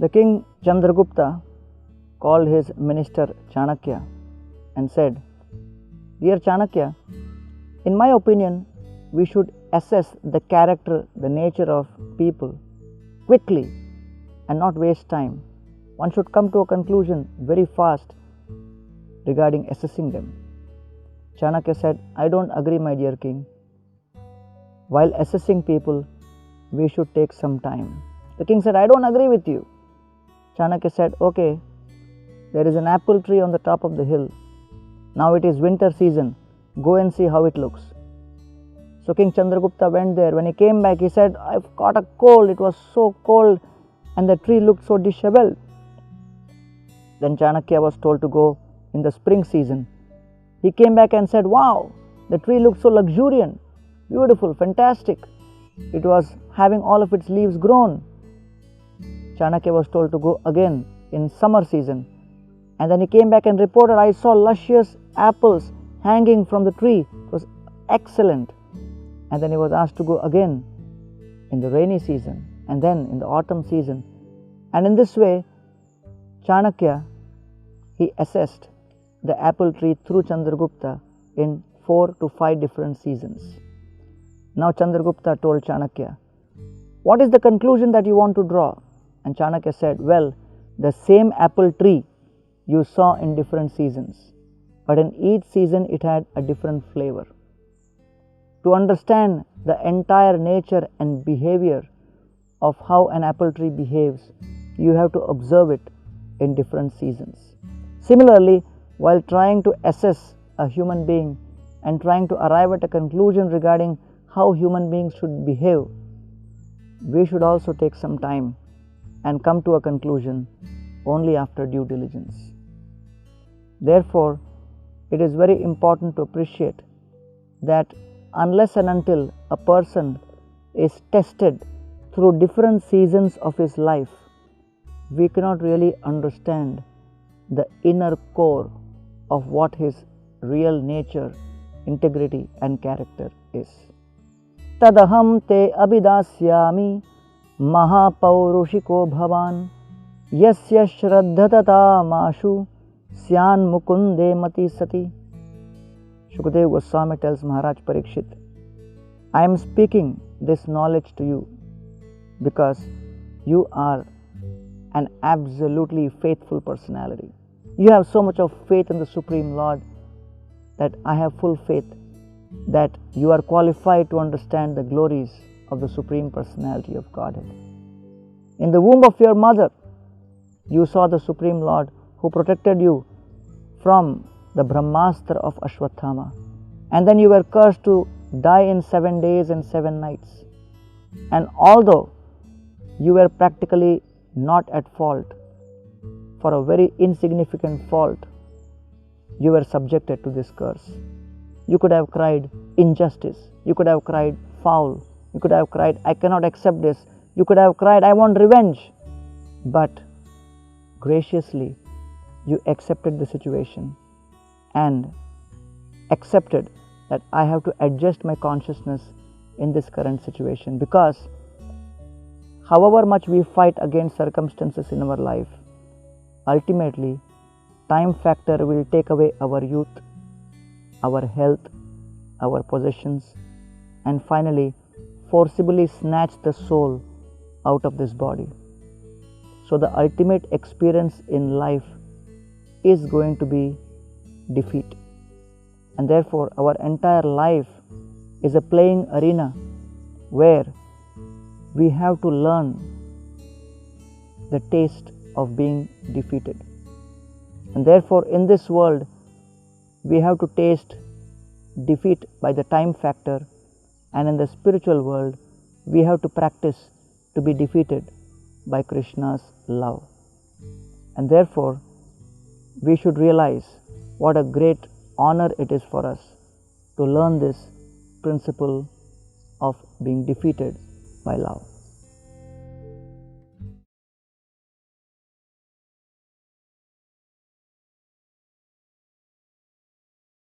The king Chandragupta called his minister Chanakya and said, "Dear Chanakya, in my opinion, we should assess the character, the nature of people quickly and not waste time. One should come to a conclusion very fast regarding assessing them." Chanakya said, "I don't agree, my dear king. While assessing people, we should take some time." The king said, "I don't agree with you." Chanakya said, "Okay, there is an apple tree on the top of the hill. Now it is winter season. Go and see how it looks." So King Chandragupta went there. When he came back, he said, "I've caught a cold. It was so cold and the tree looked so disheveled." Then Chanakya was told to go in the spring season. He came back and said, "Wow, the tree looked so luxuriant, beautiful, fantastic. It was having all of its leaves grown." Chanakya was told to go again in summer season. And then he came back and reported, "I saw luscious apples hanging from the tree. It was excellent." And then he was asked to go again in the rainy season and then in the autumn season. And in this way, Chanakya, he assessed the apple tree through Chandragupta in 4 to 5 different seasons. Now Chandragupta told Chanakya, "What is the conclusion that you want to draw?" And Chanakya said, "Well, the same apple tree you saw in different seasons, but in each season it had a different flavor. To understand the entire nature and behavior of how an apple tree behaves, you have to observe it in different seasons." Similarly, while trying to assess a human being and trying to arrive at a conclusion regarding how human beings should behave, we should also take some time and come to a conclusion only after due diligence. Therefore, it is very important to appreciate that unless and until a person is tested through different seasons of his life, we cannot really understand the inner core of what his real nature, integrity and character is. Tadaham te abhidasyami mahapaurushiko bhavan yasya shraddhatata mashu syan mukunde mati sati. Shukdev Goswami tells Maharaj Parikshit, "I am speaking this knowledge to you because you are an absolutely faithful personality. You have so much of faith in the Supreme Lord that I have full faith that you are qualified to understand the glories of the Supreme Personality of Godhead. In the womb of your mother, you saw the Supreme Lord who protected you from the Brahmastra of Ashwatthama, and then you were cursed to die in 7 days and 7 nights. And although you were practically not at fault, for a very insignificant fault, you were subjected to this curse. You could have cried injustice, you could have cried foul, you could have cried, I cannot accept this, you could have cried, I want revenge. But graciously, you accepted the situation and accepted that I have to adjust my consciousness in this current situation, because however much we fight against circumstances in our life, ultimately time factor will take away our youth, our health, our possessions, and finally forcibly snatch the soul out of this body. So the ultimate experience in life is going to be defeat, and therefore our entire life is a playing arena where we have to learn the taste of being defeated. And therefore in this world we have to taste defeat by the time factor, and in the spiritual world we have to practice to be defeated by Krishna's love. And therefore we should realize what a great honor it is for us to learn this principle of being defeated by love.